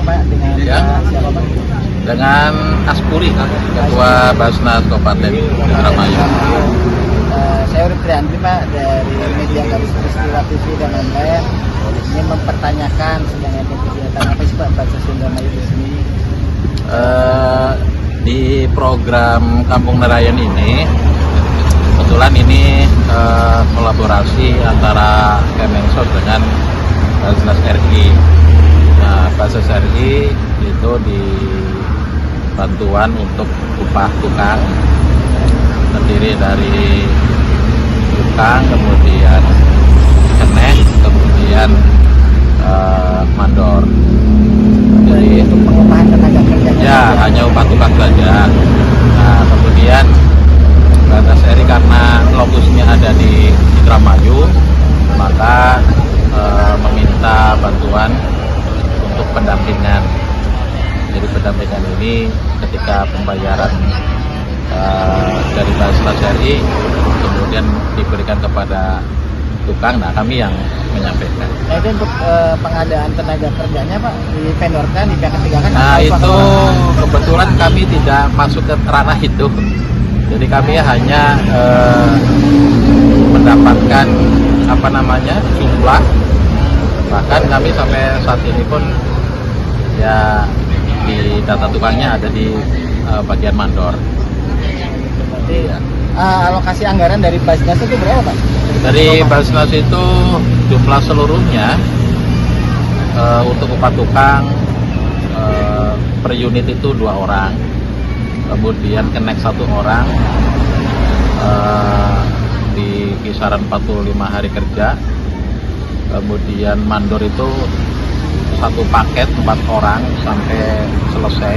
Pak dengan Ya. siapa Pak? Dengan Aspuri, Ketua Basnas Kabupaten Indramayu. Saya Urip Triantri Pak dari media Garis Peristiwa TV dan lain-lain. Ini mempertanyakan sedang ada kegiatan apa sih Pak Basnas Indramayu di sini? Di program Kampung Nelayan ini kebetulan ini kolaborasi antara Kemensos dengan Basnas RI. Nah, Basnas RI itu di bantuan untuk upah tukang terdiri dari tukang, kemudian keneh, kemudian mandor. Jadi Untuk pengupahan tenaga kerjanya ya saja. hanya upah tukang saja. Nah, kemudian Basnas RI karena lokusnya ada di Indramayu, maka meminta bantuan untuk pendampingan. Jadi pendampingan ini ketika pembayaran dari Basnas RI kemudian diberikan kepada tukang, nah kami yang menyampaikan. Nah itu untuk pengadaan tenaga kerjanya Pak divendorkan di pihak ketiga kan? Nah atau itu Pak? kebetulan kami tidak masuk ke ranah itu. Jadi kami hanya mendapatkan jumlah. Bahkan kami sampai saat ini pun ya di data tukangnya ada di bagian mandor. Berarti alokasi anggaran dari Basnas itu berapa Pak? Dari Basnas itu jumlah seluruhnya untuk upah tukang per unit itu 2 orang, kemudian kenek 1 orang di kisaran 45 hari kerja, kemudian mandor itu 1 paket 4 orang sampai selesai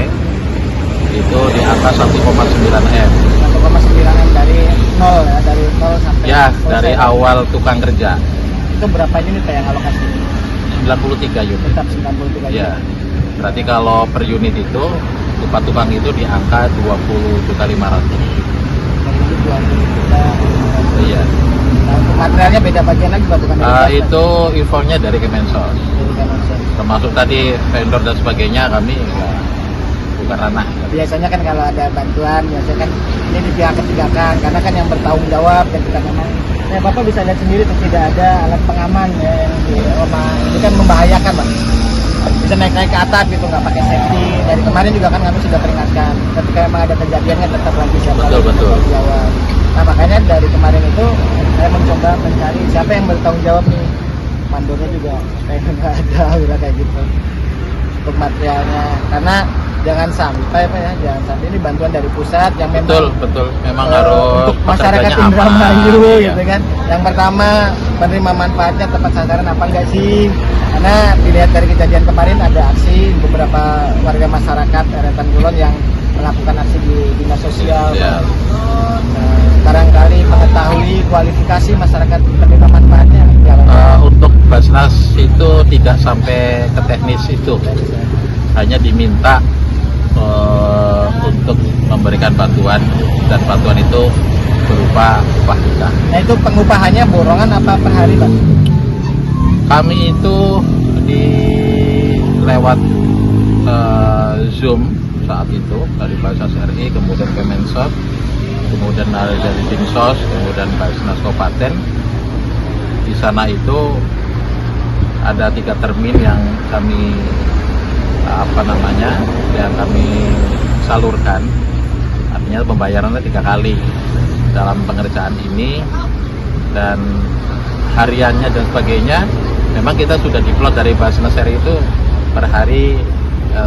itu di angka 1,9 M. 1,9 M dari 0 ya, dari 0 sampai Ya, selesai. dari awal tukang kerja Itu berapa unit Pak yang alokasi? 93 unit. Tetap 93 Ya, unit. berarti kalau per unit itu upah tukang itu di angka 20.500.000. Dari itu 20 juta. Iya. Nah, untuk materialnya beda bagian lagi Pak, bukan dari Basnas? Itu infonya dari Kemensos. Dari Kemensos. Termasuk tadi vendor dan sebagainya kami ya, bukan ranah. Biasanya kan kalau ada bantuan, biasanya kan ini di pihak ketiga kan, karena kan yang bertanggung jawab dan kita memang, ya Bapak bisa lihat sendiri tuh tidak ada alat pengaman ya, yang di rumah ini kan membahayakan Pak. Bisa naik-naik ke atap gitu, nggak pakai safety. Dari kemarin juga kan kami sudah peringatkan, ketika memang ada kejadian kan tetap lagi siapa Betul, yang betul. bertanggung jawab. Nah makanya dari kemarin itu saya mencoba mencari siapa yang bertanggung jawab nih. Mandornya juga kayak nggak ada, udah kayak gitu. Untuk materialnya, karena jangan sampai Pak ya, jangan sampai ini bantuan dari pusat yang memang Betul. Memang harus untuk masyarakat pekerjaannya Indramayu aman, iya. gitu kan. Yang pertama, penerima manfaatnya tepat sasaran apa enggak sih? Karena dilihat dari kejadian kemarin ada aksi beberapa warga masyarakat Eretan Kulon yang melakukan aksi di dinas sosial. Ya. Barangkali mengetahui kualifikasi masyarakat penerima manfaatnya. Untuk Basnas itu tidak sampai ke teknis itu, hanya diminta untuk memberikan bantuan, dan bantuan itu berupa upah tukang. Nah itu pengupahannya borongan apa per hari Pak? Kami itu di lewat Zoom saat itu dari Basnas RI, kemudian Kemensos, kemudian dari Dinsos, kemudian Basnas Kabupaten. Di sana itu ada 3 termin yang kami yang kami salurkan. Artinya pembayarannya 3 kali dalam pengerjaan ini, dan hariannya dan sebagainya memang kita sudah diplot dari Basnas RI itu per hari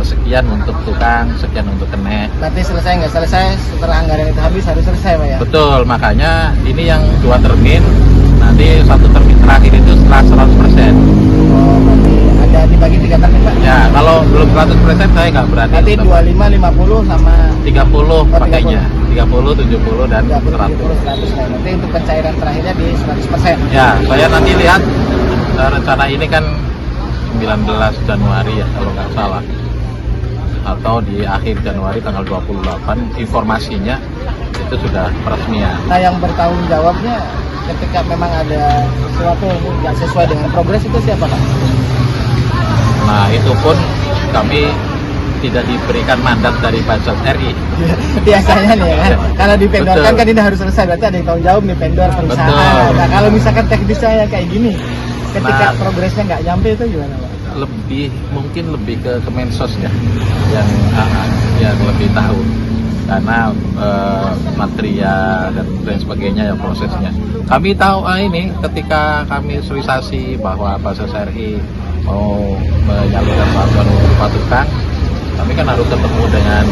sekian untuk tukang, sekian untuk keneh. Berarti selesai nggak selesai setelah anggaran itu habis harus selesai Pak ya? Betul, makanya ini yang 2 termin, nanti 1 termin terakhir itu setelah 100%. Oh, berarti ada dibagi 3 termin Pak? Ya, kalau belum 100% saya nggak berani. Nanti untuk 25, 50 sama 30 30. pakainya, 30, 70 dan 30, 100. 70, 100 Pak. Nanti untuk pencairan terakhirnya di 100%. Ya, saya nanti lihat rencana ini kan 19 Januari ya kalau nggak salah, atau di akhir Januari tanggal 28 informasinya itu sudah peresmian. Nah yang bertanggung jawabnya ketika memang ada sesuatu yang nggak sesuai dengan progres itu siapa Pak? Nah itu pun kami tidak diberikan mandat dari Bansos RI. Biasanya nih kan, kalau dipendorkan Betul. kan ini harus selesai, berarti ada yang tanggung jawab nih, vendor, perusahaan. Betul. Nah, kalau misalkan teknisnya kayak gini, ketika Nah. progresnya nggak nyampe itu gimana Pak? Mungkin lebih ke Kemensos ya, yang lebih tahu karena material dan lain sebagainya ya prosesnya. Kami tahu ini ketika kami sosialisasi bahwa Bansos RI mau menyalurkan bantuan berupa tukang, kami kan harus ketemu dengan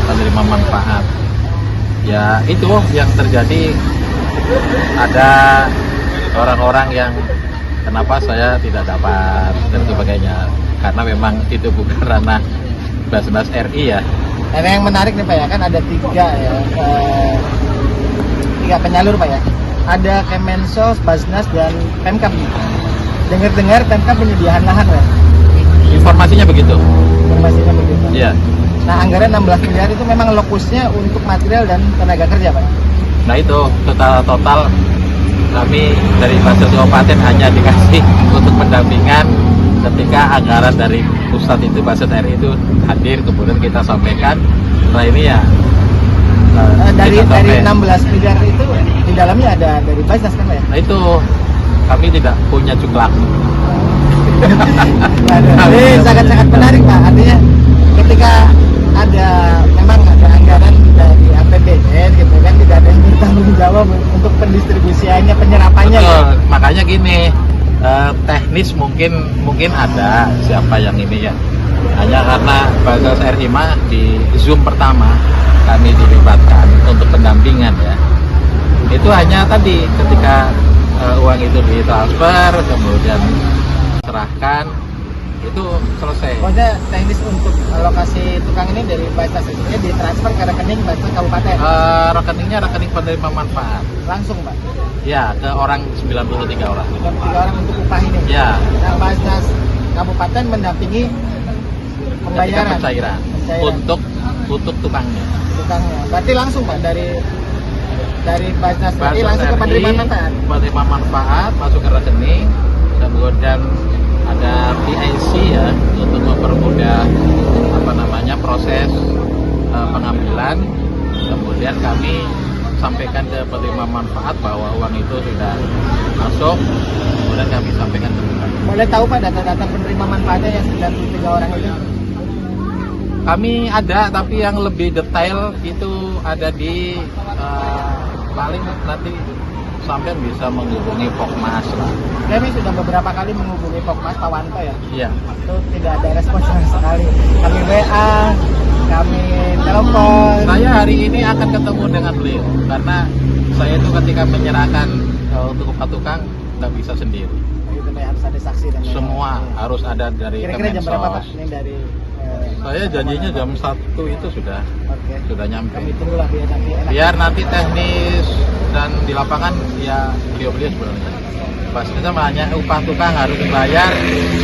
penerima manfaat. Ya itu yang terjadi, ada orang-orang yang kenapa saya tidak dapat dan sebagainya, karena memang itu bukan ranah Basnas RI ya. Dan yang menarik nih Pak ya, kan ada tiga penyalur Pak ya. Ada Kemensos, Basnas, dan Pemkab. Dengar-dengar Pemkab penyediaan lahan Pak. Informasinya begitu. Informasinya begitu. Iya. Nah, anggaran 16 miliar itu memang lokusnya untuk material dan tenaga kerja Pak. Nah itu total kami dari Bansos Kabupaten hanya dikasih untuk pendampingan ketika anggaran dari pusat itu Bansos RI itu hadir, kemudian kita sampaikan. Nah ini ya Dari kita sampai. 16 miliar itu di dalamnya ada dari Basnas kan Pak ya? Nah itu kami tidak punya cuklak. Ini sangat-sangat menarik Pak. Artinya ketika memang ada anggaran dari APBN gitu kan, tidak ada yang bertanggung jawab untuk pendistribusiannya, penyerapannya. Betul. Gitu. Makanya gini, teknis mungkin ada siapa yang ini ya. Hanya karena Bansos RI mah di Zoom pertama kami dilibatkan untuk pendampingan ya. Itu hanya tadi ketika uang itu ditransfer kemudian serahkan, itu selesai. Maksudnya teknis untuk alokasi tukang ini dari Basnas ini ditransfer ke rekening Basnas Kabupaten. Rekeningnya rekening penerima manfaat. Langsung Pak. Ya, ke orang 93 orang. 3 orang untuk upah ini. Ya. Nah, Basnas Kabupaten mendampingi Ketika pembayaran pencairan untuk tukangnya. tukangnya. Berarti langsung Pak dari Basnas RI langsung ke penerima manfaat. Penerima manfaat masuk ke rekening, kemudian ada PIC ya untuk mempermudah proses pengambilan. Kemudian kami sampaikan ke penerima manfaat bahwa uang itu sudah masuk, kemudian kami sampaikan ke mereka. Boleh tahu Pak data-data penerima manfaatnya yang 93 orang itu? Kami ada, tapi yang lebih detail itu ada di paling nanti sampai bisa menghubungi Pokmas lah. Kami sudah beberapa kali menghubungi Pokmas Pak Wanto ya. Iya. Itu tidak ada respon sama sekali. Kami WA, kami telepon. Saya hari ini akan ketemu dengan beliau karena saya itu ketika menyerahkan untuk tukang nggak bisa sendiri. Itu harus ada saksi dan Semua harus ada dari Kira-kira jam berapa Pak? Kemensos. Ini dari Saya janjinya jam 1 itu sudah Oke. nyampe. Kami tunggulah biar nanti enak. Biar nanti teknis dan di lapangan ya beliau sebenarnya. Pasti sama hanya upah tukang harus dibayar,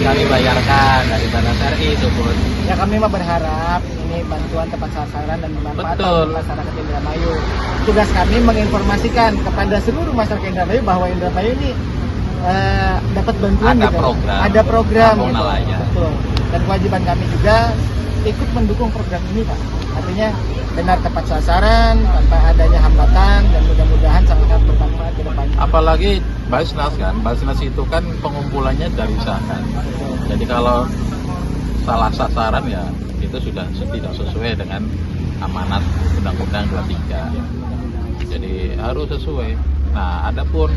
kami bayarkan dari Bansos RI itu pun. Ya kami mah berharap ini bantuan tepat sasaran dan bermanfaat Betul. bagi masyarakat Indramayu. Tugas kami menginformasikan kepada seluruh masyarakat Indramayu bahwa Indramayu ini dapat bantuan Ada gitu. program. Ada program Kampung gitu. Nelayan. Betul. Dan kewajiban kami juga ikut mendukung program ini Pak. Artinya benar tepat sasaran tanpa adanya hambatan dan mudah-mudahan sangat bermanfaat ke depannya. Apalagi Basnas kan, Basnas itu kan pengumpulannya dari usaha. Jadi kalau salah sasaran ya itu sudah tidak sesuai dengan amanat Undang-Undang 23. Jadi harus sesuai. Nah, adapun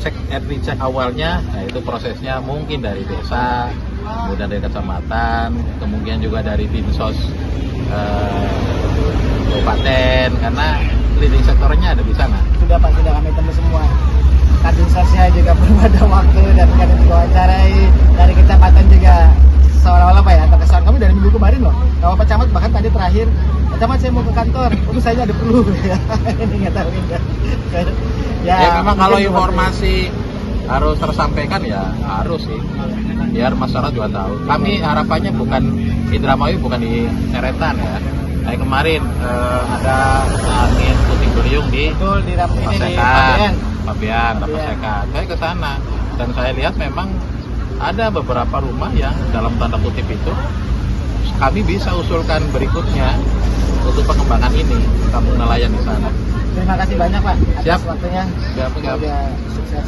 cek cek awalnya, nah itu prosesnya mungkin dari desa, kemudian dari kecamatan, kemudian juga dari dinsos kabupaten, karena leading sektornya ada di sana. Sudah Pak, sudah kami temu semua. Kadinsosnya juga belum ada waktu dan kami diwawancarai dari kecamatan juga seolah-olah Pak ya, terkesan kami dari minggu kemarin loh. Kalau Pak Camat bahkan tadi terakhir, Pak Camat saya mau ke kantor, saya ada perlu ini nggak tahu ini. Ya memang kalau mungkin informasi harus tersampaikan ya harus sih, biar masyarakat juga tahu. Kami harapannya bukan Indramayu bukan di Seretan ya. Kayak kemarin ada angin puting beliung di betul di ini di Pasekan, Pabean. Pasekan. Saya ke sana dan saya lihat memang ada beberapa rumah yang dalam tanda kutip itu kami bisa usulkan berikutnya untuk pengembangan ini kampung nelayan di sana. Terima kasih banyak Pak atas Siap. waktunya. Siap, siap. Semoga sukses.